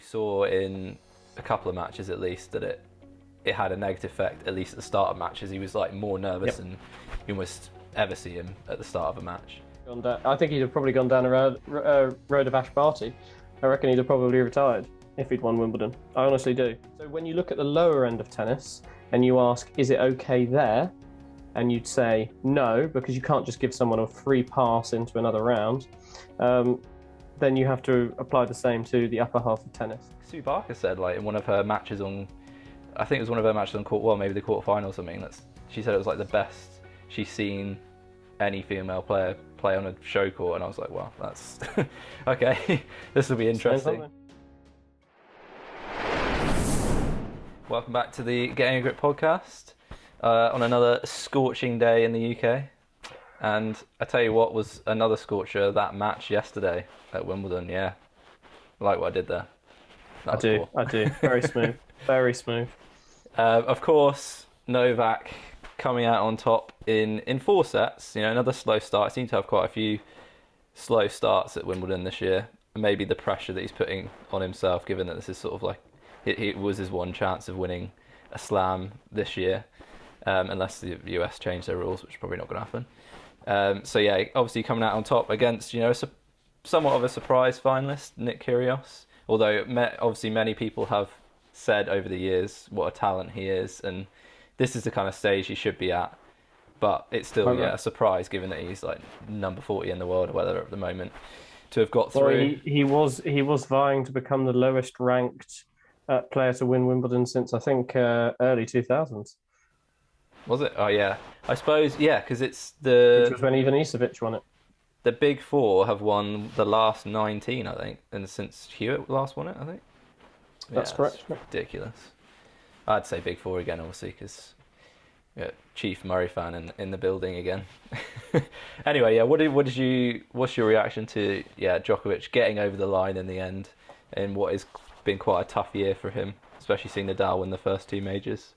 saw in a couple of matches at least that it had a negative effect, at least at the start of matches. He was like more nervous than you almost ever see him at the start of a match. I think he'd have probably gone down a road of Ash Barty. I reckon he'd have probably retired if he'd won Wimbledon. I honestly do. So when you look at the lower end of tennis and you ask, is it okay there? And you'd say no, because you can't just give someone a free pass into another round. Then you have to apply the same to the upper half of tennis. Sue Barker said, like, in one of her matches on, I think it was one of her matches on court, well, maybe the quarterfinal or something, she said it was like the best she's seen any female player play on a show court, and I was like, well, that's okay. This will be interesting. Welcome back to the Getting a Grip podcast on another scorching day in the UK. And I tell you what was another scorcher, that match yesterday at Wimbledon. Yeah, I like what I did there. I do. Very smooth. Very smooth. Of course, Novak coming out on top in 4 sets. You know, another slow start. I seem to have quite a few slow starts at Wimbledon this year. Maybe the pressure that he's putting on himself, given that this is sort of like, it was his one chance of winning a slam this year, unless the US change their rules, which is probably not going to happen. So yeah, obviously coming out on top against, you know, somewhat of a surprise finalist, Nick Kyrgios. Although obviously many people have said over the years what a talent he is, and this is the kind of stage he should be at. But it's still a surprise, given that he's like number 40 in the world or whatever at the moment, to have got through. Well, he was vying to become the lowest ranked player to win Wimbledon since I think early 2000s. Was it? Oh yeah, I suppose because it's the. Which was when even Ivanisevic won it. The big four have won the last 19, I think, and since Hewitt last won it, I think. That's correct. Ridiculous. I'd say big four again, obviously, because Chief Murray fan in the building again. Anyway, yeah. What's your reaction to Djokovic getting over the line in the end in what has been quite a tough year for him, especially seeing Nadal win the first 2 majors?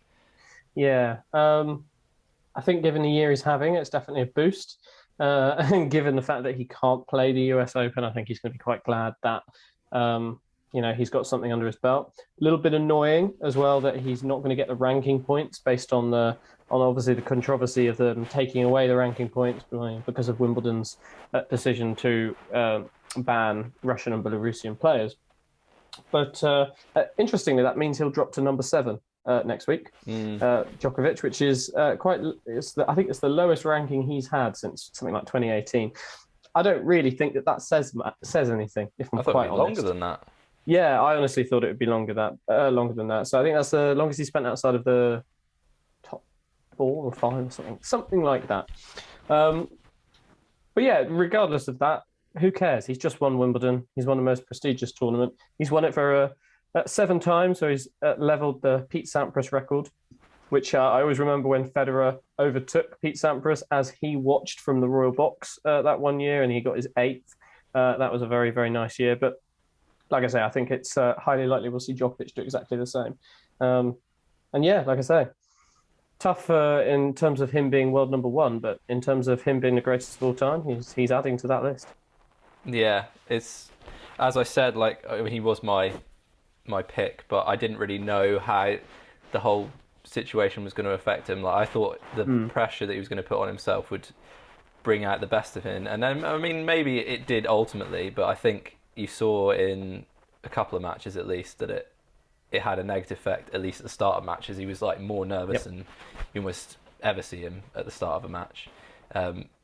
Yeah, I think given the year he's having, it's definitely a boost. And given the fact that he can't play the US Open, I think he's going to be quite glad that he's got something under his belt. A little bit annoying as well that he's not going to get the ranking points based on obviously the controversy of them taking away the ranking points because of Wimbledon's decision to ban Russian and Belarusian players. But interestingly, that means he'll drop to number 7 next week, Djokovic, which is I think it's the lowest ranking he's had since something like 2018. I don't really think that says anything, if I'm quite honest. Longer than that. Yeah, I honestly thought it would be longer than that. So I think that's the longest he spent outside of the top 4 or 5 or something like that. But yeah, regardless of that, who cares? He's just won Wimbledon. He's won the most prestigious tournament. He's won it for 7 times, so he's levelled the Pete Sampras record, which I always remember when Federer overtook Pete Sampras as he watched from the Royal Box that one year, and he got his 8th. That was a very, very nice year. But like I say, I think it's highly likely we'll see Djokovic do exactly the same. And yeah, like I say, tough in terms of him being world number 1, but in terms of him being the greatest of all time, he's adding to that list. Yeah, it's, as I said, he was my pick, but I didn't really know how the whole situation was going to affect him. I thought the pressure that he was going to put on himself would bring out the best of him, and then maybe it did ultimately, but I think you saw in a couple of matches at least that it had a negative effect, at least at the start of matches. He was like more nervous than you almost ever see him at the start of a match.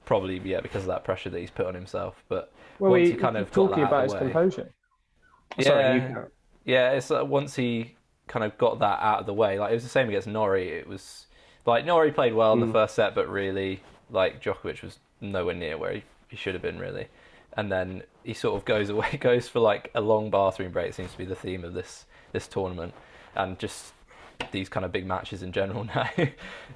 Probably because of that pressure that he's put on himself. But once he kind of got that out of the way, composure. It's once he kind of got that out of the way. It was the same against Norrie. It was Norrie played well in the first set, but really Djokovic was nowhere near where he should have been really. And then he sort of goes for a long bathroom break. Seems to be the theme of this tournament, and just these kind of big matches in general now.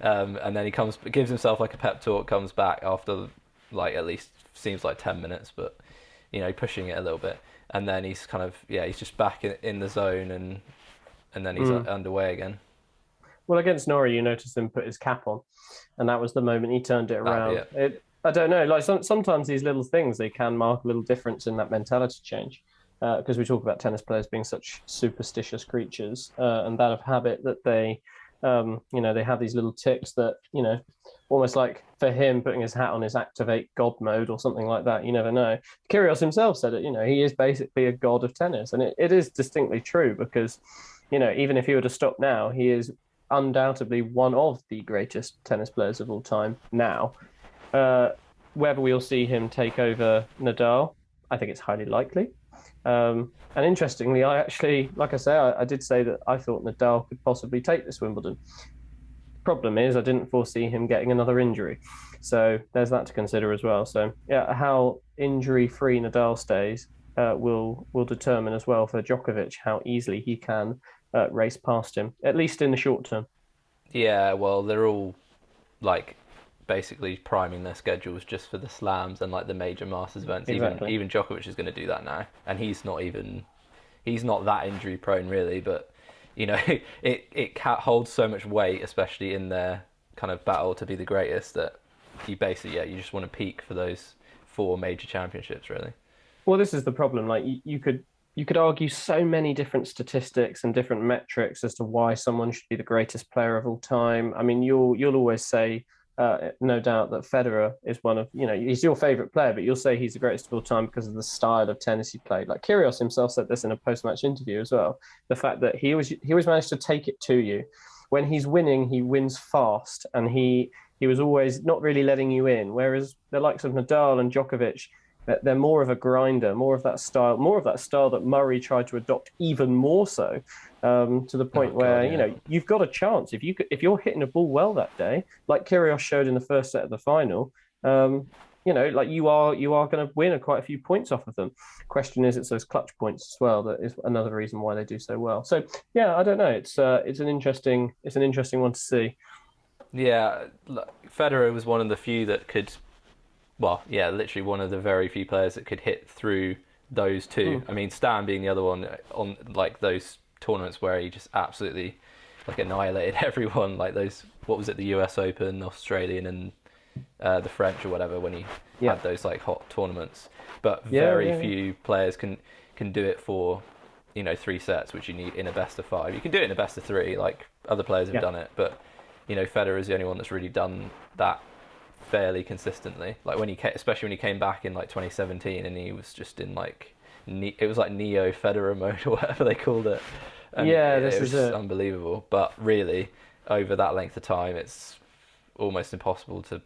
And then he gives himself a pep talk, comes back after at least seems like 10 minutes, but pushing it a little bit, and then he's he's just back in the zone, and then he's underway again. Well, against Norrie, you noticed him put his cap on, and that was the moment he turned it around. I don't know, sometimes these little things, they can mark a little difference in that mentality change. because we talk about tennis players being such superstitious creatures, and that of habit that they, they have these little tics that, almost like for him putting his hat on his activate God mode or something like that. You never know. Kyrgios himself said it. He is basically a god of tennis, and it is distinctly true because, even if he were to stop now, he is undoubtedly one of the greatest tennis players of all time now. Whether we'll see him take over Nadal, I think it's highly likely. And interestingly, I actually, like I say, I did say that I thought Nadal could possibly take this Wimbledon. Problem is, I didn't foresee him getting another injury. So there's that to consider as well. So yeah, how injury-free Nadal stays will determine as well for Djokovic how easily he can race past him, at least in the short term. Yeah, well, they're all like basically priming their schedules just for the slams and like the major Masters events. Exactly. Even Djokovic is going to do that now, and he's not that injury prone really, but it holds so much weight, especially in their kind of battle to be the greatest, that you basically you just want to peak for those 4 major championships really. Well, this is the problem. Like you could argue so many different statistics and different metrics as to why someone should be the greatest player of all time. I mean, you'll always say, no doubt, that Federer is one of, he's your favorite player, but you'll say he's the greatest of all time because of the style of tennis he played. Like Kyrgios himself said this in a post-match interview as well. The fact that he always managed to take it to you. When he's winning, he wins fast, and he was always not really letting you in. Whereas the likes of Nadal and Djokovic, they're more of a grinder, more of that style that Murray tried to adopt even more so, to the point where you've got a chance if you're hitting a ball well that day, like Kyrgios showed in the first set of the final. Like you are going to win quite a few points off of them. Question is, it's those clutch points as well that is another reason why they do so well. So yeah, I don't know. It's an interesting one to see. Yeah, Federer was one of the few that could. Well, yeah, literally one of the very few players that could hit through those two. I mean, Stan being the other one on like those tournaments where he just absolutely like annihilated everyone. Like those, what was it, the US Open, Australian, and the French or whatever, when he had those like hot tournaments. But very few players can do it for 3 sets, which you need in a best of 5. You can do it in a best of 3, like other players have done it, but Federer is the only one that's really done that fairly consistently. Like especially when he came back in like 2017, and he was just in like it was like Neo Federer mode or whatever they called it. And this it was is just unbelievable. But really, over that length of time, it's almost impossible to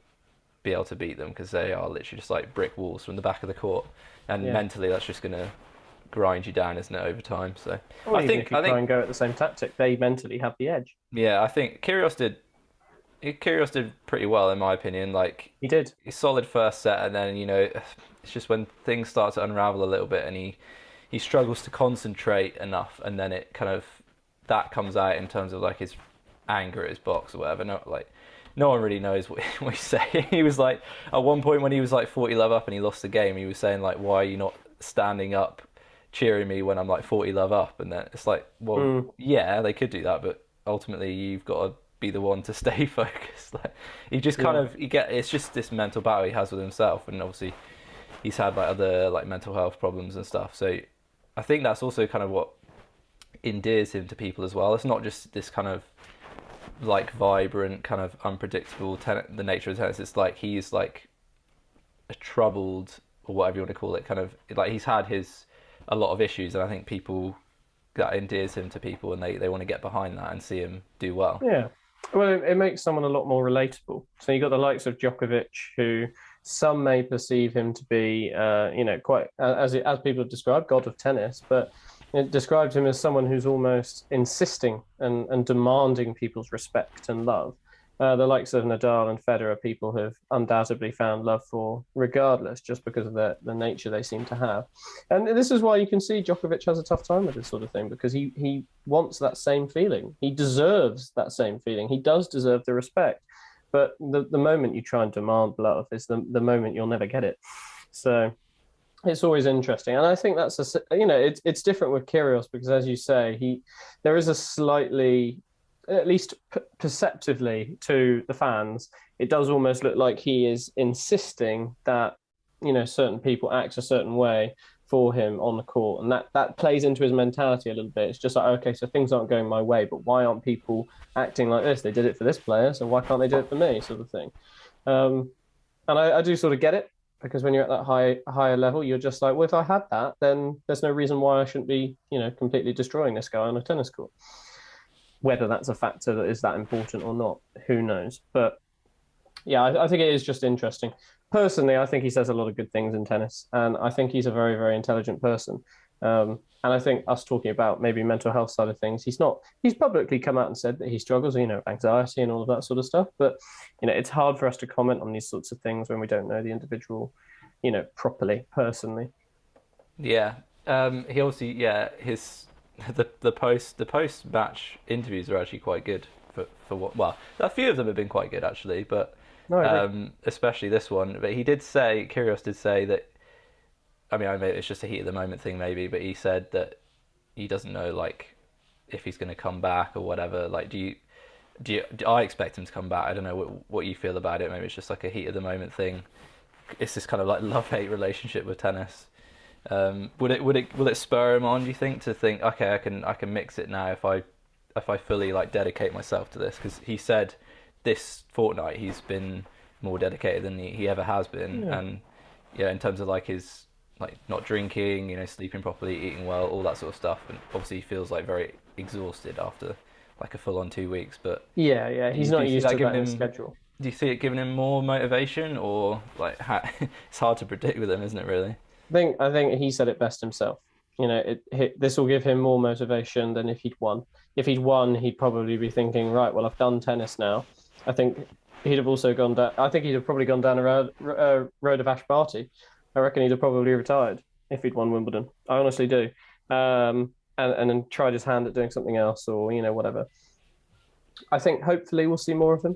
be able to beat them, because they are literally just like brick walls from the back of the court, and mentally that's just gonna grind you down, isn't it, over time? So I think if you try and go at the same tactic, they mentally have the edge. Yeah, I think Kyrgios did pretty well, in my opinion. Like he did a solid first set, and then it's just when things start to unravel a little bit, and he struggles to concentrate enough, and then it kind of that comes out in terms of like his anger at his box or whatever. No one really knows what he's saying. He was like, at one point when he was like 40 love up and he lost the game, he was saying like, "Why are you not standing up cheering me when I'm like 40 love up?" And then it's like, well, yeah, they could do that, but ultimately you've got to be the one to stay focused. Like, he just kind of it's just this mental battle he has with himself, and obviously he's had like other like mental health problems and stuff. So I think that's also kind of what endears him to people as well. It's not just this kind of like vibrant, kind of unpredictable the nature of tennis. It's like he's like a troubled, or whatever you want to call it, kind of like he's had a lot of issues, and I think that endears him to people, and they want to get behind that and see him do well. Yeah. Well, it makes someone a lot more relatable. So you got the likes of Djokovic, who some may perceive him to be, quite as people have described, god of tennis, but it described him as someone who's almost insisting and demanding people's respect and love. The likes of Nadal and Federer, people have undoubtedly found love for, regardless, just because of the nature they seem to have. And this is why you can see Djokovic has a tough time with this sort of thing, because he wants that same feeling. He deserves that same feeling. He does deserve the respect. But the moment you try and demand love is the moment you'll never get it. So it's always interesting. And I think that's, it's different with Kyrgios, because as you say, there is a slightly, at least perceptively to the fans, it does almost look like he is insisting that, certain people act a certain way for him on the court, and that plays into his mentality a little bit. It's just like, okay, so things aren't going my way, but why aren't people acting like this? They did it for this player, so why can't they do it for me, sort of thing. And I do sort of get it, because when you're at that higher level, you're just like, well, if I had that, then there's no reason why I shouldn't be, completely destroying this guy on a tennis court. Whether that's a factor that is that important or not, who knows? But yeah, I think it is just interesting. Personally, I think he says a lot of good things in tennis, and I think he's a very, very intelligent person. And I think us talking about maybe mental health side of things, he's publicly come out and said that he struggles, anxiety and all of that sort of stuff. But, it's hard for us to comment on these sorts of things when we don't know the individual, properly, personally. Yeah. He obviously, the post match interviews are actually quite good for what. Well, a few of them have been quite good actually, but especially this one. But Kyrgios did say that. I mean, it's just a heat of the moment thing maybe, but he said that he doesn't know like if he's going to come back or whatever. Like, do I expect him to come back? I don't know what you feel about it. Maybe it's just like a heat of the moment thing. It's this kind of like love-hate relationship with tennis. Will it spur him on? Do you think to think, okay, I can mix it now if I fully like dedicate myself to this? Because he said this fortnight he's been more dedicated than he ever has been, and in terms of like his like not drinking, sleeping properly, eating well, all that sort of stuff, and obviously he feels like very exhausted after like a full-on 2 weeks. But he's not used to that in schedule. Do you see it giving him more motivation, or like it's hard to predict with him, isn't it? Really. I think he said it best himself. This will give him more motivation than if he'd won. If he'd won, he'd probably be thinking, right, well, I've done tennis now. I think he'd have also gone down. I think he'd have probably gone down a road of Ash Barty. I reckon he'd have probably retired if he'd won Wimbledon. I honestly do. And then tried his hand at doing something else, or whatever. I think hopefully we'll see more of him.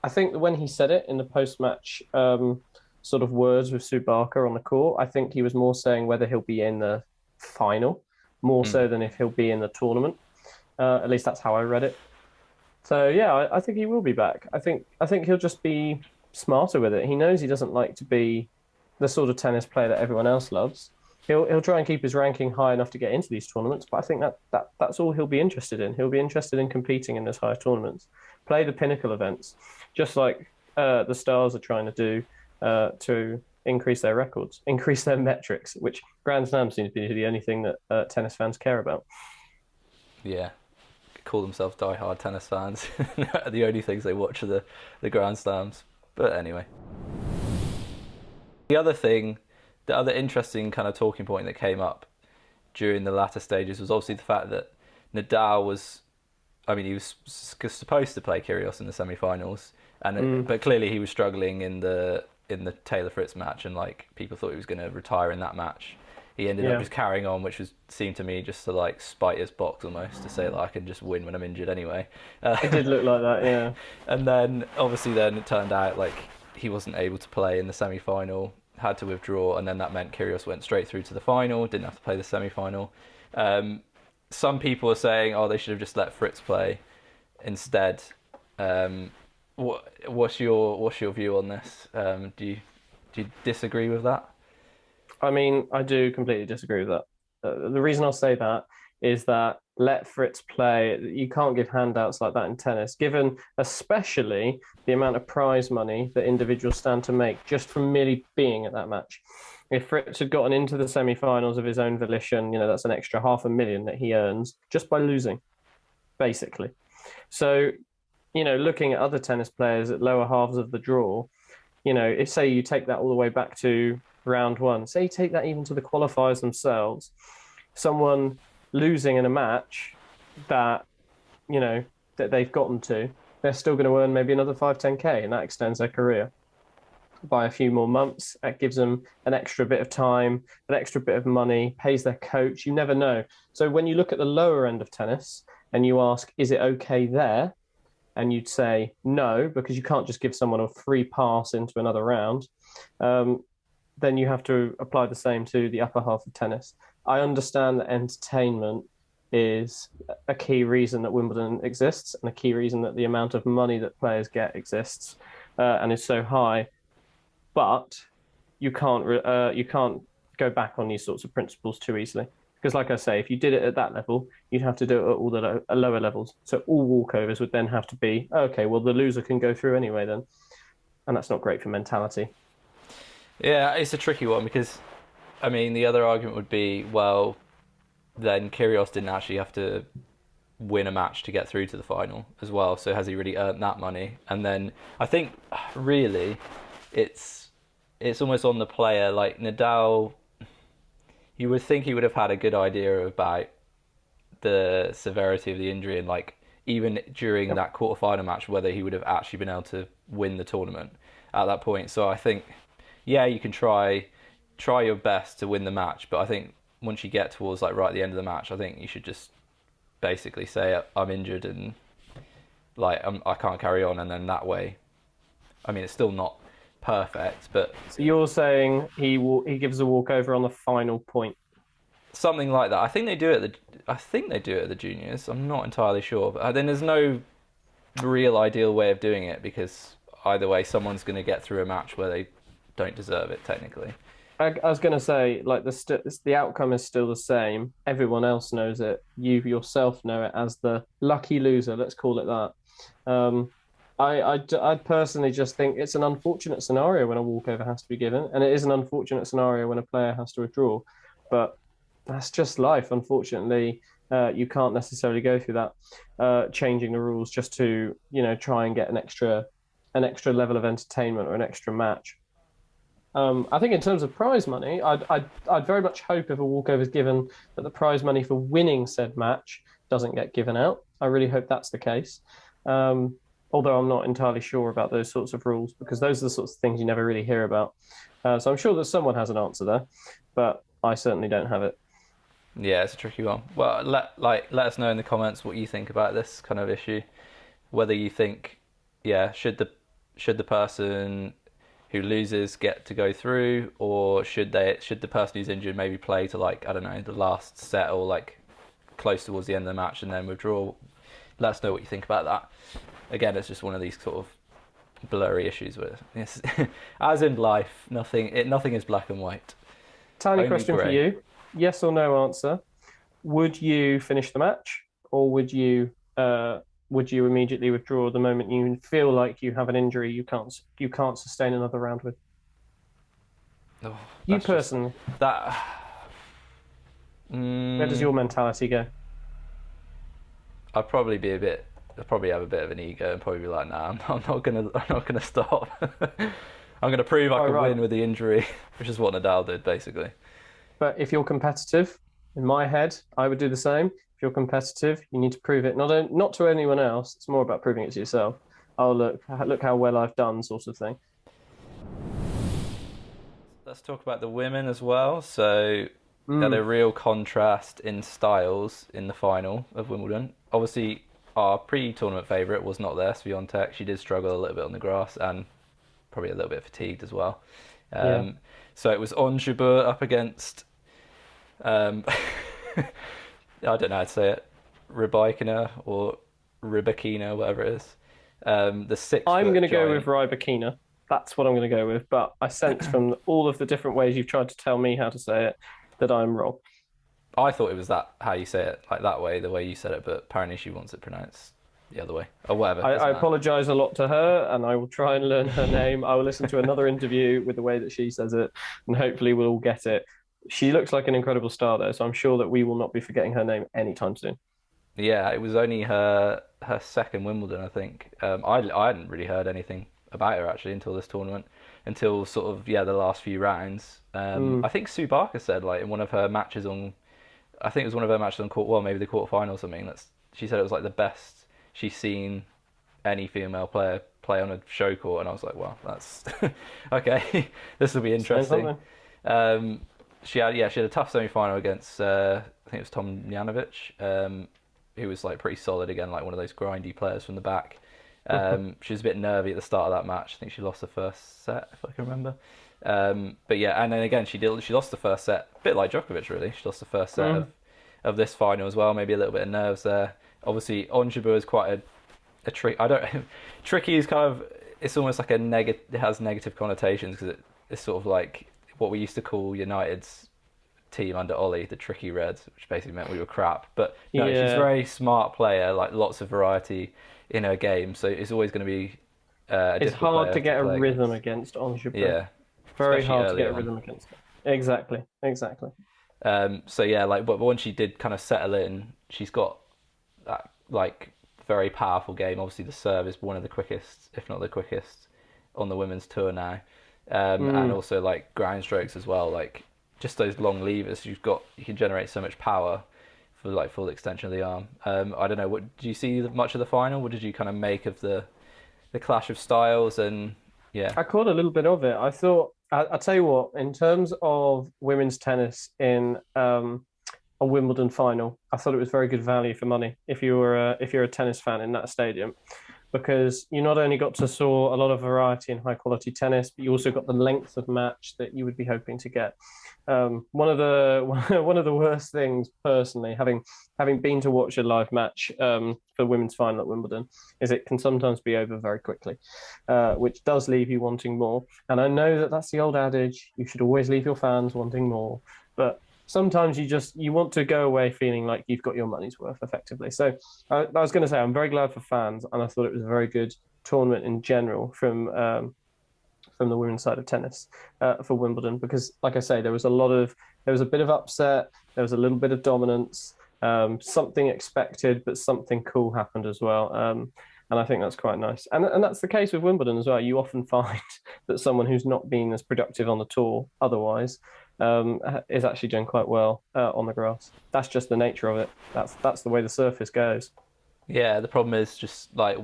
I think that when he said it in the post-match sort of words with Sue Barker on the court, I think he was more saying whether he'll be in the final, more so than if he'll be in the tournament. At least that's how I read it. So yeah, I think he will be back. I think he'll just be smarter with it. He knows he doesn't like to be the sort of tennis player that everyone else loves. He'll try and keep his ranking high enough to get into these tournaments, but I think that's all he'll be interested in. He'll be interested in competing in those higher tournaments, play the pinnacle events, just like the stars are trying to do to increase their records, increase their metrics, which Grand Slam seems to be the only thing that tennis fans care about. Yeah, call themselves die-hard tennis fans. The only things they watch are the Grand Slams. But anyway. The other interesting kind of talking point that came up during the latter stages was obviously the fact that Nadal he was supposed to play Kyrgios in the semi-finals, but clearly he was struggling in the Taylor Fritz match, and like people thought he was going to retire in that match. He ended up just carrying on, which seemed to me just to like spite his box almost, to say that I can just win when I'm injured anyway. It did look like that, yeah. And then obviously it turned out like he wasn't able to play in the semi-final, had to withdraw, and then that meant Kyrgios went straight through to the final, didn't have to play the semi-final. Some people are saying, they should have just let Fritz play instead. What's your view on this? Do you disagree with that? I mean, I do completely disagree with that. The reason I'll say that is that let Fritz play. You can't give handouts like that in tennis, given especially the amount of prize money that individuals stand to make just from merely being at that match. If Fritz had gotten into the semi-finals of his own volition, that's an extra $500,000 that he earns just by losing, basically. So, looking at other tennis players at lower halves of the draw, if say you take that all the way back to round one, say you take that even to the qualifiers themselves, someone losing in a match that that they've gotten to, they're still going to earn maybe another 5-10K, and that extends their career by a few more months. That gives them an extra bit of time, an extra bit of money, pays their coach. You never know. So when you look at the lower end of tennis and you ask, is it okay there? And you'd say no, because you can't just give someone a free pass into another round. Then you have to apply the same to the upper half of tennis. I understand that entertainment is a key reason that Wimbledon exists, and a key reason that the amount of money that players get exists and is so high. But you can't go back on these sorts of principles too easily. Because, like I say, if you did it at that level, you'd have to do it at all the lower levels. So all walkovers would then have to be, okay, well, the loser can go through anyway then. And that's not great for mentality. Yeah, it's a tricky one because, I mean, the other argument would be, well, then Kyrgios didn't actually have to win a match to get through to the final as well. So has he really earned that money? And then I think really it's almost on the player. Like Nadal, you would think he would have had a good idea about the severity of the injury and like even during that quarterfinal match whether he would have actually been able to win the tournament at that point. So I think yeah, you can try your best to win the match, but I think once you get towards like right at the end of the match, I think you should just basically say I'm injured and like I can't carry on, and then that way, I mean, it's still not perfect, but so you're saying he gives a walkover on the final point, something like that. I think they do it at the juniors. I'm not entirely sure, but then there's no real ideal way of doing it because either way, someone's going to get through a match where they don't deserve it technically. I was going to say, like the outcome is still the same. Everyone else knows it. You yourself know it as the lucky loser. Let's call it that. I personally just think it's an unfortunate scenario when a walkover has to be given, and it is an unfortunate scenario when a player has to withdraw. But that's just life. Unfortunately, you can't necessarily go through that, changing the rules just to try and get an extra level of entertainment or an extra match. I think in terms of prize money, I'd very much hope if a walkover is given that the prize money for winning said match doesn't get given out. I really hope that's the case. Although I'm not entirely sure about those sorts of rules because those are the sorts of things you never really hear about. So I'm sure that someone has an answer there, but I certainly don't have it. Yeah, it's a tricky one. Well, let us know in the comments what you think about this kind of issue. Whether you think, yeah, should the person who loses get to go through, or should the person who's injured maybe play to like, I don't know, the last set or like close towards the end of the match and then withdraw? Let us know what you think about that. Again, it's just one of these sort of blurry issues where it's, as in life, nothing is black and white. Tiny Only question grey. for you. Yes or no answer. Would you finish the match or would you immediately withdraw the moment you feel like you have an injury you can't sustain another round with? Oh, You personally. Where does your mentality go? I'd probably have a bit of an ego and probably be like, nah, I'm not gonna stop. I'm gonna prove I can win with the injury, which is what Nadal did basically. But if you're competitive, in my head, I would do the same. If you're competitive, you need to prove it not to anyone else. It's more about proving it to yourself. Oh, look how well I've done, sort of thing. Let's talk about the women as well. So had a real contrast in styles in the final of Wimbledon. Obviously, our pre-tournament favourite was not there, Swiatek. She did struggle a little bit on the grass and probably a little bit fatigued as well. So it was Ons Jabeur up against, I don't know how to say it, Rybakina or Rybakina, whatever it is. The 6 I'm going to go with Rybakina. That's what I'm going to go with. But I sense from all of the different ways you've tried to tell me how to say it that I'm wrong. I thought it was that how you say it, like that way, the way you said it, but apparently she wants it pronounced the other way, or whatever. I apologise a lot to her, and I will try and learn her name. I will listen to another interview with the way that she says it, and hopefully we'll all get it. She looks like an incredible star, though, so I'm sure that we will not be forgetting her name anytime soon. Yeah, it was only her second Wimbledon, I think. I hadn't really heard anything about her actually until this tournament, until sort of the last few rounds. I think Sue Barker said like in one of her matches on, I think it was one of her matches on court, well maybe the quarterfinal or something. She said it was like the best she's seen any female player play on a show court, and I was like, well, that's okay. This will be interesting. She had a tough semi-final against I think it was Tom Tomljanovic, who was like pretty solid again, like one of those grindy players from the back. She was a bit nervy at the start of that match. I think she lost the first set, if I can remember. But yeah, and then again she lost the first set, a bit like Djokovic really. She lost the first set of this final as well. Maybe a little bit of nerves there. Obviously, Ons Jabeur is quite a trick. Tricky is kind of, it's almost like it has negative connotations because it's sort of like what we used to call United's team under Ollie, the tricky Reds, which basically meant we were crap. But no, she's Yeah. a very smart player, like lots of variety in her game. So it's always going to be a It's difficult hard player to get a play rhythm against. against on Jabeur. Yeah, Very especially hard to early get a on. rhythm against her. Exactly. So yeah, but when she did kind of settle in, she's got that like very powerful game. Obviously, the serve is one of the quickest, if not the quickest, on the women's tour now, and also like ground strokes as well. Like just those long levers, you can generate so much power for like full extension of the arm. I don't know. What do you see much of the final? What did you kind of make of the clash of styles? And yeah, I caught a little bit of it. I thought, I'll tell you what, in terms of women's tennis in a Wimbledon final, I thought it was very good value for money if you're a tennis fan in that stadium, because you not only got to saw a lot of variety and high quality tennis, but you also got the length of match that you would be hoping to get. One of the worst things, personally, having been to watch a live match for the women's final at Wimbledon, is it can sometimes be over very quickly, which does leave you wanting more. And I know that that's the old adage: you should always leave your fans wanting more. But sometimes you want to go away feeling like you've got your money's worth, effectively. So I was going to say I'm very glad for fans, and I thought it was a very good tournament in general from the women's side of tennis for Wimbledon, because, like I say, there was a bit of upset, there was a little bit of dominance, something expected, but something cool happened as well. And I think that's quite nice. And that's the case with Wimbledon as well. You often find that someone who's not been as productive on the tour otherwise is actually doing quite well on the grass. That's just the nature of it. That's the way the surface goes. yeah. The problem is just like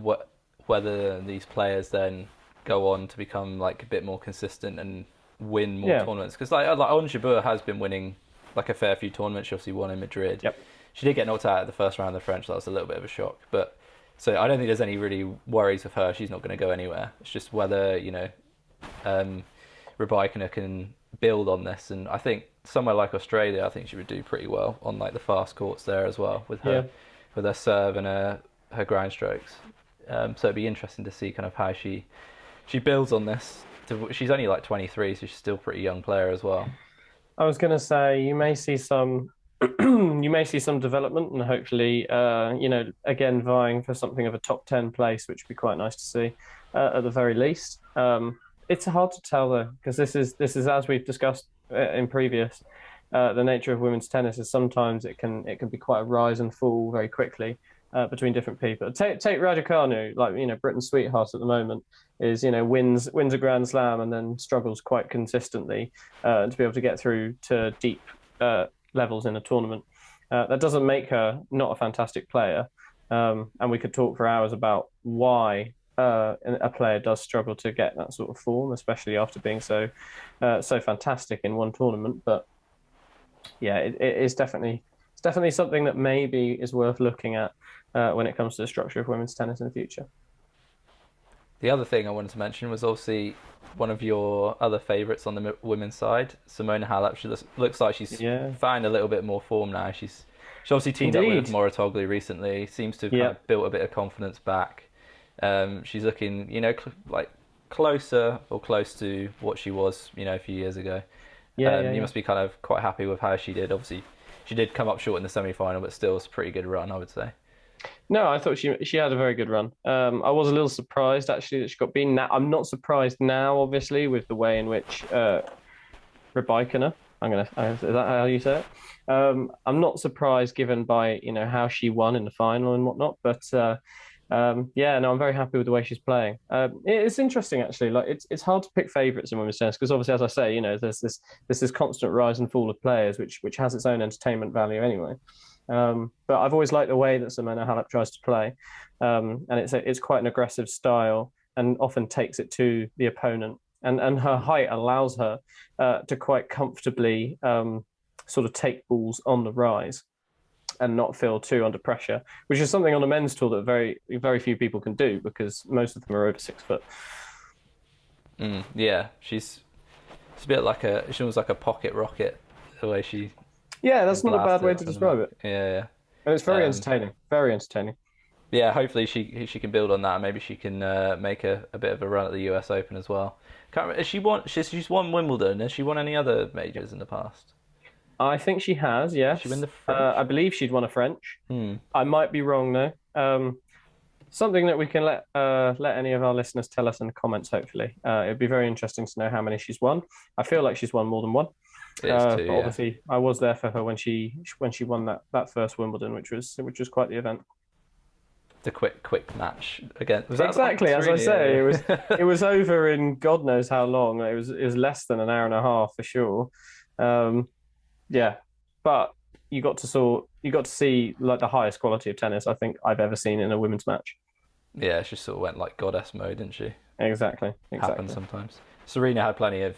whether these players then go on to become like a bit more consistent and win more tournaments, because like Ons Jabeur has been winning like a fair few tournaments. She obviously won in Madrid. Yep. She did get knocked out at the first round of the French. That was a little bit of a shock, but so I don't think there's any really worries with her. She's not going to go anywhere. It's just whether Rybakina can build on this, and I think somewhere like Australia, I think she would do pretty well on like the fast courts there as well with her serve and her ground strokes. So it'd be interesting to see kind of how she builds on this. She's only like 23, so she's still a pretty young player as well. I was going to say you may see some development, and hopefully again vying for something of a top 10 place, which would be quite nice to see at the very least. It's hard to tell though, because this is as we've discussed in previous. The nature of women's tennis is sometimes it can be quite a rise and fall very quickly between different people. Take Raducanu, like Britain's sweetheart at the moment, is wins a Grand Slam and then struggles quite consistently to be able to get through to deep levels in a tournament. That doesn't make her not a fantastic player, and we could talk for hours about why a player does struggle to get that sort of form, especially after being so fantastic in one tournament. But yeah, it's definitely something that maybe is worth looking at when it comes to the structure of women's tennis in the future. The other thing I wanted to mention was obviously one of your other favourites on the women's side, Simona Halep. She looks like she's found a little bit more form now. She's obviously teamed up with Moratoglu recently. Seems to have kind of built a bit of confidence back. She's looking, like closer or close to what she was, a few years ago. You must be kind of quite happy with how she did. Obviously, she did come up short in the semi-final, but still it's a pretty good run, I would say. No, I thought she had a very good run. I was a little surprised actually that she got beaten. Now, I'm not surprised now, obviously, with the way in which Rybakina, is that how you say it? I'm not surprised given by how she won in the final and whatnot, but I'm very happy with the way she's playing. It's interesting actually. Like it's hard to pick favourites in women's tennis because obviously, as I say, there's this constant rise and fall of players, which has its own entertainment value anyway. But I've always liked the way that Simona Halep tries to play, and it's quite an aggressive style and often takes it to the opponent. And her height allows her to quite comfortably sort of take balls on the rise and not feel too under pressure, which is something on the men's tour that very, very few people can do because most of them are over 6 foot. She's a bit like she was like a pocket rocket the way she. Yeah, that's not a bad way to describe it. Yeah. And it's very entertaining. Very entertaining. Yeah, hopefully she can build on that. Maybe she can make a bit of a run at the US Open as well. She's won Wimbledon. Has she won any other majors in the past? I think she has, yes. Did she win the French? I believe she'd won a French. Hmm. I might be wrong though. Something that we can let any of our listeners tell us in the comments. Hopefully, it'd be very interesting to know how many she's won. I feel like she's won more than one. It is two, But yeah. obviously, I was there for her when she won that first Wimbledon, which was quite the event. The quick match again. Was that Exactly, as I say, it was over in God knows how long. It was less than an hour and a half for sure. Yeah, but you got to see like the highest quality of tennis I think I've ever seen in a women's match. Yeah, she sort of went like goddess mode, didn't she? Exactly. Happens sometimes. Serena had plenty of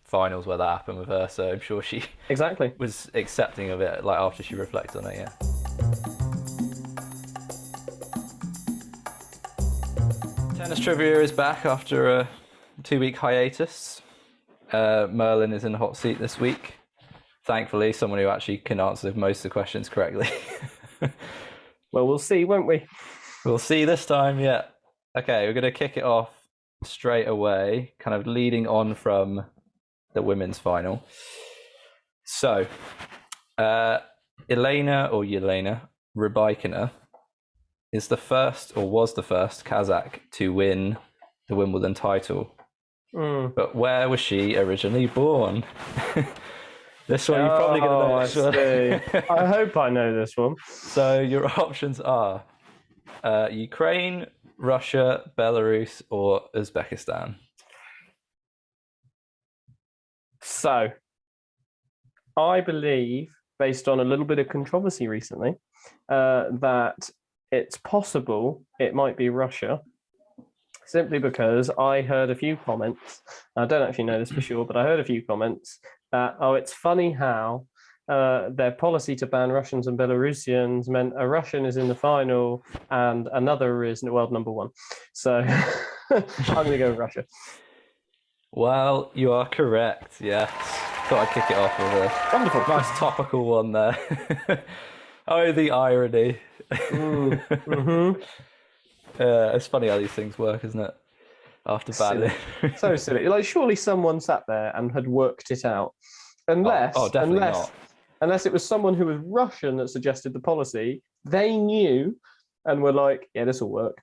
finals where that happened with her, so I'm sure she Exactly. was accepting of it. Like after she reflected on it, yeah. Tennis trivia is back after a 2-week hiatus. Merlin is in the hot seat this week. Thankfully, someone who actually can answer most of the questions correctly. Well, we'll see, won't we? We'll see this time, yeah. Okay, we're going to kick it off straight away, kind of leading on from the women's final. So, Elena Rybakina is the first, or was the first, Kazakh to win the Wimbledon title. But where was she originally born? This one you're probably going to know. I hope I know this one. So your options are Ukraine, Russia, Belarus, or Uzbekistan. So, I believe, based on a little bit of controversy recently, that it's possible it might be Russia, simply because I heard a few comments. I don't know if you know this for sure, but I heard a few comments that, it's funny how their policy to ban Russians and Belarusians meant a Russian is in the final and another is world number one. So I'm going to go with Russia. Well, you are correct, yes. Thought I'd kick it off with a Wonderful, nice topical one there. Oh, the irony. It's funny how these things work, isn't it? After banning. So silly. Like, surely someone sat there and had worked it out. Unless it was someone who was Russian that suggested the policy, they knew and were like, yeah, this will work.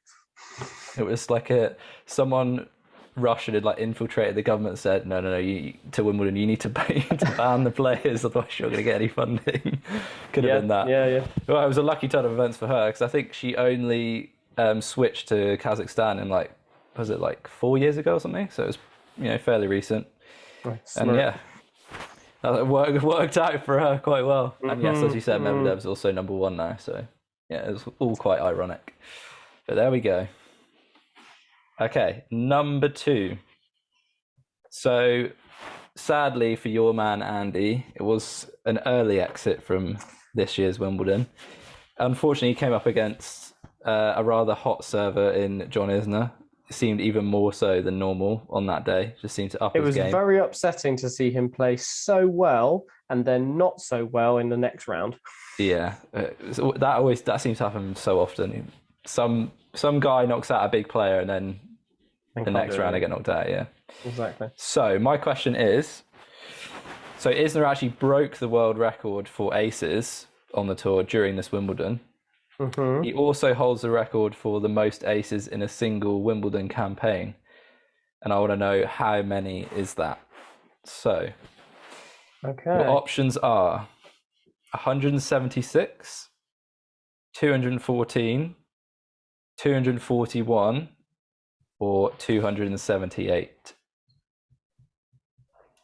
It was like someone Russian had like infiltrated the government and said, no, to Wimbledon, you need to ban the players, otherwise you're not going to get any funding. Could have been that. Yeah. Well, it was a lucky turn of events for her, because I think she only switched to Kazakhstan in was it 4 years ago or something? So it was, fairly recent. And yeah, it worked out for her quite well. And yes, as you said, Medvedev's also number one now. So yeah, it was all quite ironic. But there we go. Okay, number 2. So sadly for your man Andy, it was an early exit from this year's Wimbledon. Unfortunately, he came up against a rather hot server in John Isner. It seemed even more so than normal on that day. Just seemed to up his game. It was very upsetting to see him play so well and then not so well in the next round. Yeah, that seems to happen so often. Some guy knocks out a big player and then the next round they get knocked out. Yeah, exactly. So my question is: so Isner actually broke the world record for aces on the tour during this Wimbledon. He also holds the record for the most aces in a single Wimbledon campaign. And I want to know, how many is that? So, your options are 176, 214, 241, or 278.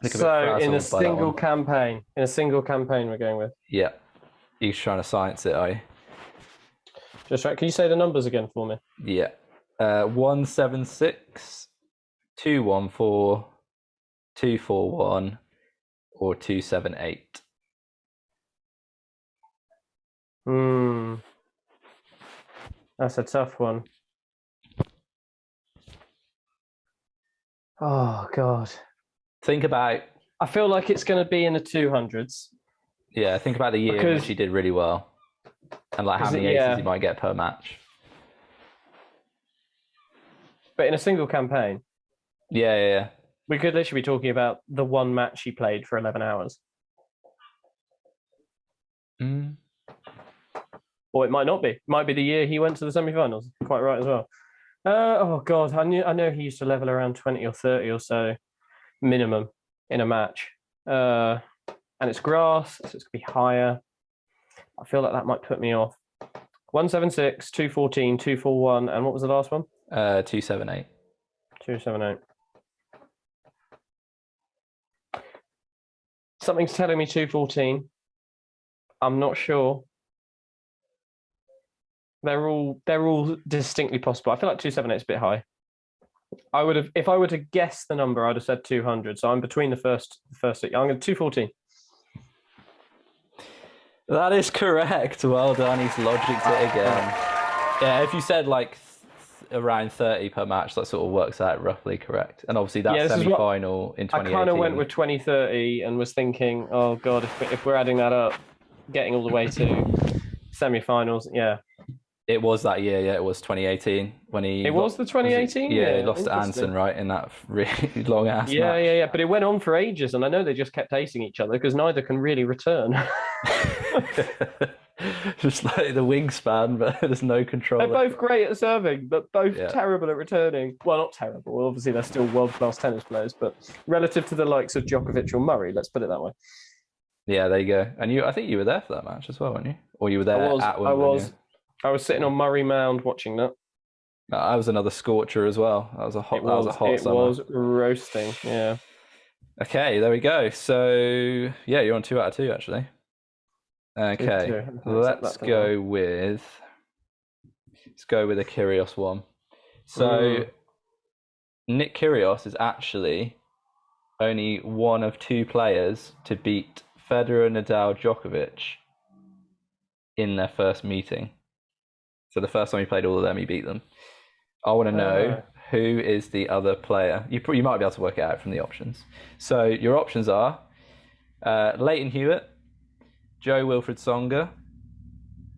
So in a single campaign we're going with? Yeah. You're trying to science it, are you? Just right. Can you say the numbers again for me? Yeah. 176, 214, 241, or 278. That's a tough one. Oh God. Think about. I feel like it's going to be in the 200s. Yeah, think about the year in which he did really well, and how many aces he might get per match. But in a single campaign. Yeah. We could literally be talking about the one match he played for 11 hours. Mm. Or it might not be. It might be the year he went to the semi-finals. Quite right as well. Oh God, I know he used to level around 20 or 30 or so minimum in a match. And it's grass, so it's gonna be higher. I feel like that might put me off. 176, 214, 241, and what was the last one? 278. 278. Something's telling me 214. I'm not sure. They're all distinctly possible. I feel like 278 is a bit high. I would have, if I were to guess the number, I'd have said 200. So I'm between the first. I'm going 214. That is correct. Well done. He's logicked it again. Yeah, if you said like around 30 per match, that sort of works out roughly correct. And obviously that semi-final in 2018. I kind of went with 2030 and was thinking, oh God, if we're adding that up, getting all the way to semi-finals, yeah. It was that year, yeah. It was 2018 when he. It was the 2018. Yeah, he lost to Anson, right, in that really long ass match. Yeah. But it went on for ages, and I know they just kept acing each other because neither can really return. Just like the wingspan, but there's no control. They're both great at serving, but both terrible at returning. Well, not terrible. Obviously, they're still world-class tennis players, but relative to the likes of Djokovic or Murray, let's put it that way. Yeah, there you go. And I think you were there for that match as well, weren't you? Or you were there at Wimbledon? I was sitting on Murray Mound watching that. That was another scorcher as well. That was a hot summer. It was roasting, yeah. Okay, there we go. So, yeah, you're on 2 out of 2, actually. Okay, let's go with a Kyrgios one. So, Nick Kyrgios is actually only one of 2 players to beat Federer, Nadal, Djokovic in their first meeting. So the first time he played all of them, he beat them. I want to know who is the other player. You might be able to work it out from the options. So your options are Leighton Hewitt, Joe Wilfried Tsonga,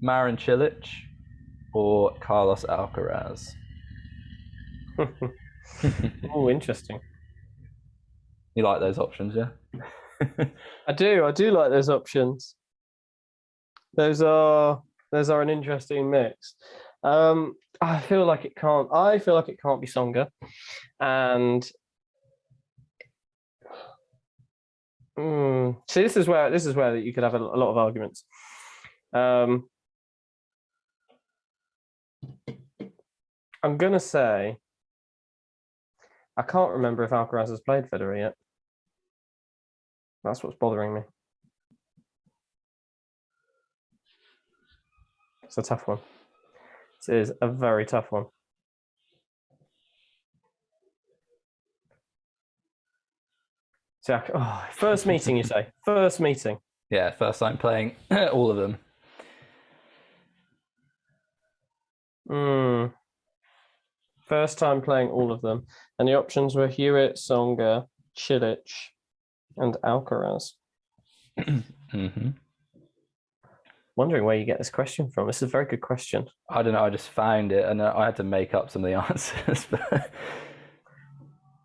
Marin Cilic, or Carlos Alcaraz. Oh, interesting. You like those options, yeah? I do like those options. Those are an interesting mix. I feel like it can't be Tsonga, and see, this is where you could have a lot of arguments. I'm gonna say I can't remember if Alcaraz has played Federer yet. That's what's bothering me. It's a tough one. It is a very tough one. So, first meeting, you say? First meeting. Yeah, first time playing all of them. First time playing all of them. And the options were Hewitt, Tsonga, Cilic, and Alcaraz. Mm-hmm. Wondering where you get this question from. This is a very good question. I don't know. I just found it, and I had to make up some of the answers.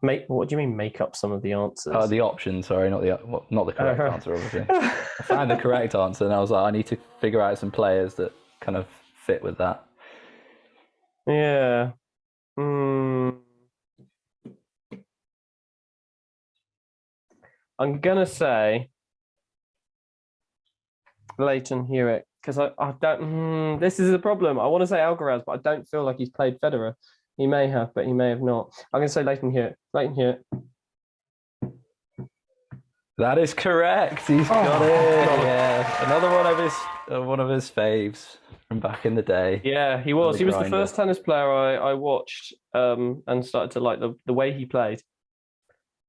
What do you mean make up some of the answers? The options, sorry, not the correct answer, obviously. I found the correct answer, and I was like, I need to figure out some players that kind of fit with that. Yeah. I'm gonna say Leighton Hewitt, because I don't. This is the problem. I want to say Alcaraz, but I don't feel like he's played Federer. He may have, but he may have not. I'm going to say Leighton Hewitt. Leighton Hewitt. That is correct. He's got it. Yeah, another one of his faves from back in the day. Yeah, he was. He was the first tennis player I watched and started to like the way he played.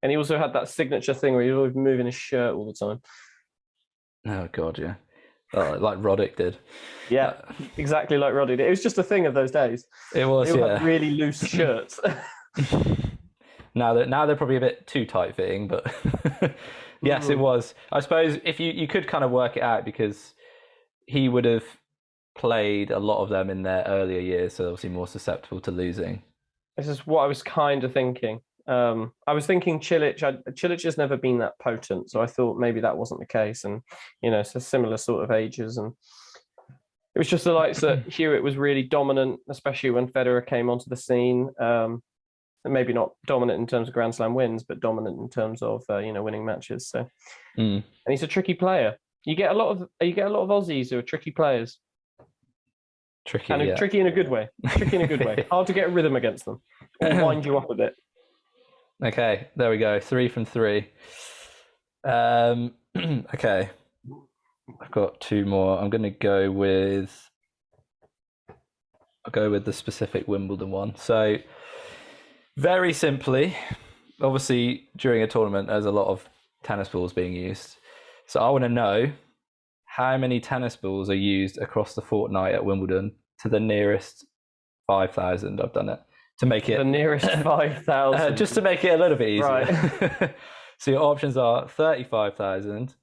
And he also had that signature thing where he was always moving his shirt all the time. Oh God, yeah. Like Roddick did. Yeah, exactly like Roddick did. It was just a thing of those days. It was, they were like really loose shirts. Now they're probably a bit too tight fitting, but yes, it was. I suppose if you could kind of work it out, because he would have played a lot of them in their earlier years, so obviously more susceptible to losing. This is what I was kind of thinking. I was thinking Cilic. Cilic has never been that potent, so I thought maybe that wasn't the case. And it's a similar sort of ages, and it was just the likes that Hewitt was really dominant, especially when Federer came onto the scene. And maybe not dominant in terms of Grand Slam wins, but dominant in terms of winning matches. So, and he's a tricky player. You get a lot of Aussies who are tricky players. Tricky, and tricky in a good way. Tricky in a good way. Hard to get a rhythm against them, or wind you up a bit. Okay, there we go. 3 from 3. Okay, I've got 2 more. I'll go with the specific Wimbledon one. So, very simply, obviously during a tournament, there's a lot of tennis balls being used. So I want to know how many tennis balls are used across the fortnight at Wimbledon to the nearest 5,000. I've done it to make it the nearest 5,000, just to make it a little bit easier. Right. So your options are 35,000,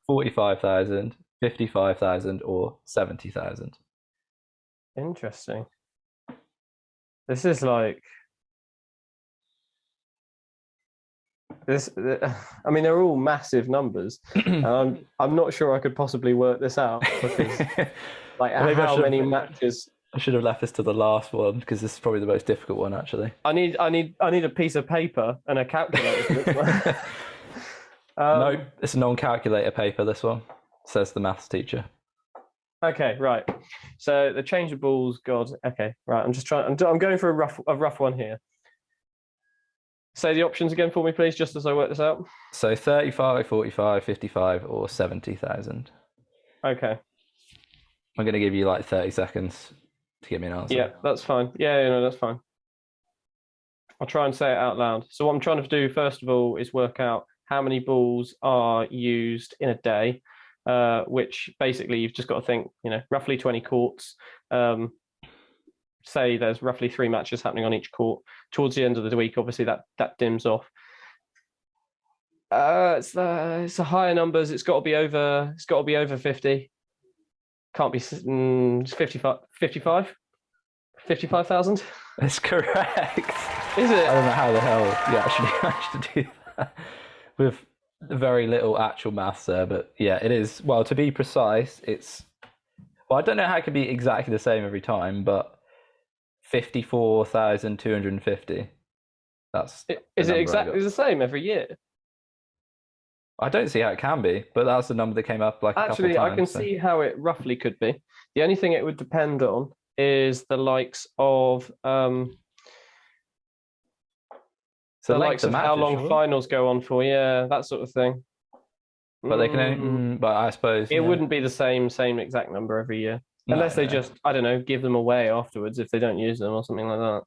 45,000, 55,000, or 70,000. Interesting. This is like this. I mean, they're all massive numbers. I'm not sure I could possibly work this out because, like, how many matches. I should have left this to the last one because this is probably the most difficult one, actually. I need a piece of paper and a calculator. No, it's a non-calculator paper. This one says the maths teacher. Okay, right. So the change of balls. God. Okay, right. I'm going for a rough one here. Say the options again for me, please, just as I work this out. So 35, 45, 55, or 70,000. Okay. I'm going to give you like 30 seconds to give me an answer. Yeah, that's fine. Yeah, that's fine. I'll try and say it out loud. So what I'm trying to do, first of all, is work out how many balls are used in a day, which basically you've just got to think, roughly 20 courts. Say there's roughly 3 matches happening on each court. Towards the end of the week, obviously that dims off. It's the higher numbers. It's got to be over 50. Can't be 55. 55,000. That's correct. Is it? I don't know how the hell you actually managed to do that with very little actual maths there, but yeah, it is. Well, to be precise, it's. Well, I don't know how it could be exactly the same every time, but 54,250. Is it exactly the same every year? I don't see how it can be, but that's the number that came up like a couple Actually, times. I can see how it roughly could be. The only thing it would depend on is the likes of So the likes of how long finals go on for. Yeah, that sort of thing. But they can only, but I suppose it wouldn't be the same exact number every year, unless they just, I don't know, give them away afterwards if they don't use them or something like that.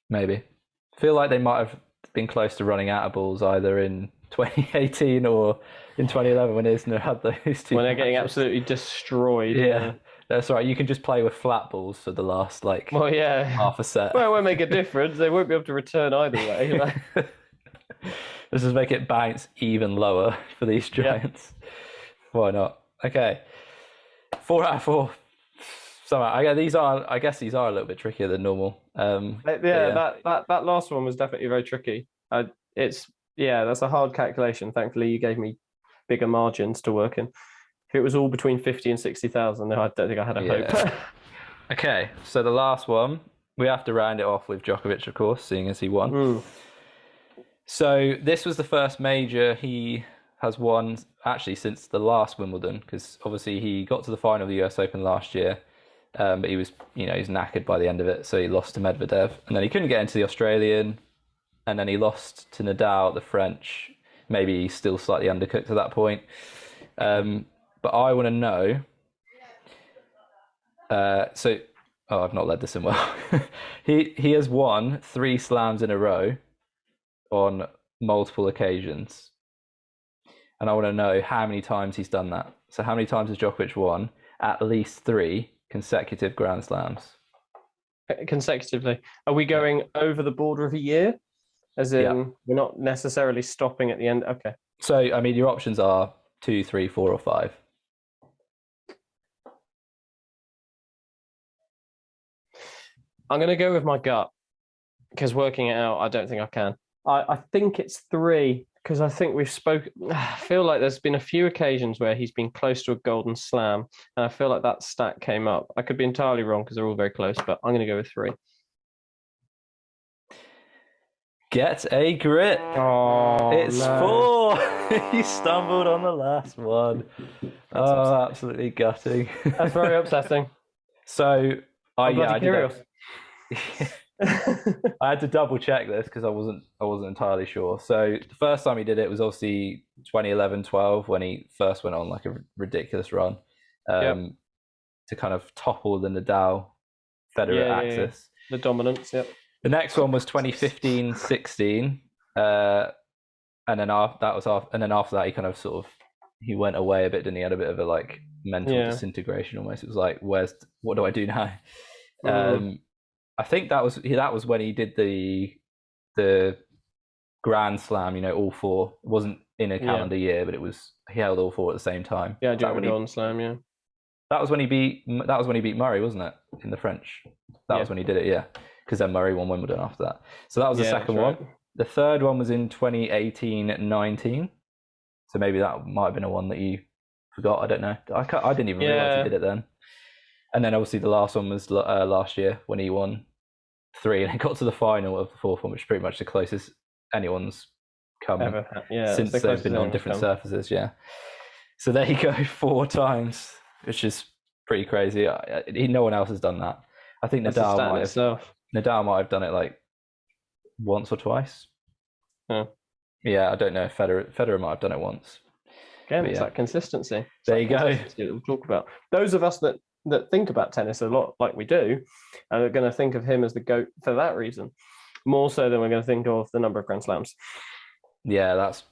Maybe. I feel like they might have been close to running out of balls either in 2018 or in 2011 when Isner had those 2 when they're getting absolutely destroyed. Yeah, that's right. You can just play with flat balls for the last half a set. Well, it won't make a difference. They won't be able to return either way. This is make it bounce even lower for these giants. Yeah. Why not? Okay, 4 out of 4. Somehow, I guess these are a little bit trickier than normal. That last one was definitely very tricky. That's a hard calculation. Thankfully, you gave me bigger margins to work in. If it was all between 50 and 60,000, then I don't think I had a hope. Okay, so the last one, we have to round it off with Djokovic, of course, seeing as he won. So this was the first major he has won actually since the last Wimbledon, because obviously he got to the final of the US Open last year, but he was knackered by the end of it, so he lost to Medvedev, and then he couldn't get into the Australian, and then he lost to Nadal, the French. Maybe he's still slightly undercooked at that point. But I want to know. I've not led this in well. He has won 3 slams in a row on multiple occasions. And I want to know how many times he's done that. So how many times has Djokovic won at least 3 consecutive Grand Slams? Consecutively. Are we going over the border of a year? As in, we're not necessarily stopping at the end. Okay. So, I mean, your options are 2, 3, 4, or 5. I'm going to go with my gut, because working it out, I don't think I can. I think it's 3 because I think we've spoken. I feel like there's been a few occasions where he's been close to a golden slam, and I feel like that stat came up. I could be entirely wrong because they're all very close, but I'm going to go with 3. Get a grip. Oh, It's no. 4. He stumbled on the last one. Oh, absolutely gutting. That's very upsetting. So, I'm bloody curious. I had to double check this because I wasn't entirely sure. So the first time he did it was obviously 2011-12 when he first went on like a ridiculous run to kind of topple the Nadal Federer axis. The dominance. Yep. The next one was 2015-16, and then after that he kind of sort of he went away a bit, didn't he? Had a bit of a like mental disintegration almost. It was like, what do I do now? I think that was when he did the Grand Slam. You know, all 4. It wasn't in a calendar year, but he held all 4 at the same time. Yeah, during the Golden Slam. Yeah. That was when he beat Murray, wasn't it? In the French. That was when he did it. Yeah. Because then Murray won Wimbledon after that. So that was the second one. Right. The third one was in 2018-19. So maybe that might have been a one that you forgot. I don't know. I didn't even realize he did it then. And then obviously the last one was last year when he won 3 and it got to the final of the 4th one, which is pretty much the closest anyone's come since they've been on different surfaces. Yeah. So there you go, 4 times, which is pretty crazy. No one else has done that. I think Nadal might have done it like once or twice. Yeah, I don't know if Federer might have done it once. Again, it's that consistency. There you go. That we'll talk about. Those of us that think about tennis a lot like we do are going to think of him as the GOAT for that reason, more so than we're going to think of the number of Grand Slams. That's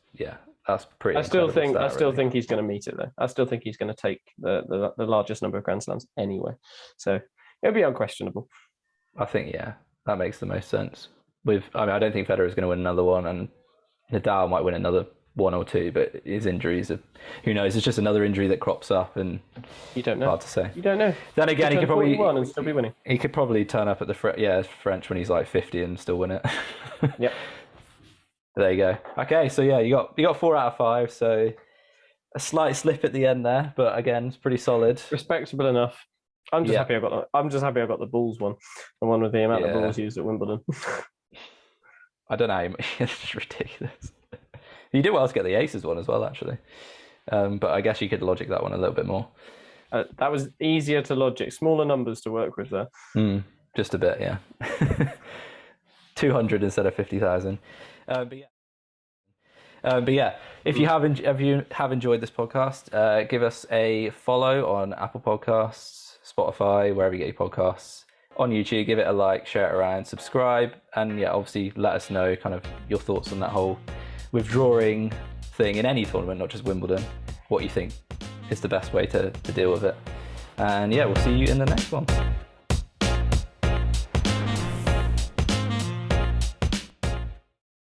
pretty. I still think he's going to meet it though. I still think he's going to take the largest number of Grand Slams anyway. So it'll be unquestionable. I think that makes the most sense. I don't think Federer is going to win another one, and Nadal might win another 1 or 2, but his injuries are, who knows? It's just another injury that crops up, and you don't know. Hard to say. You don't know. Then again, he could probably and still be winning. He could probably turn up at the French when he's like 50 and still win it. Yep. There you go. Okay, so you got 4 out of 5. So a slight slip at the end there, but again, it's pretty solid. Respectable enough. I'm just happy I got the balls one, the one with the amount of balls used at Wimbledon. I don't know. It's ridiculous. You did well to get the aces one as well, actually. But I guess you could logic that one a little bit more. That was easier to logic. Smaller numbers to work with there. Just a bit, yeah. 200 instead of 50,000. But yeah, if you have enjoyed this podcast, give us a follow on Apple Podcasts, Spotify, wherever you get your podcasts. On YouTube, give it a like, share it around, subscribe, and obviously let us know kind of your thoughts on that whole withdrawing thing in any tournament, not just Wimbledon. What you think is the best way to deal with it. And we'll see you in the next one.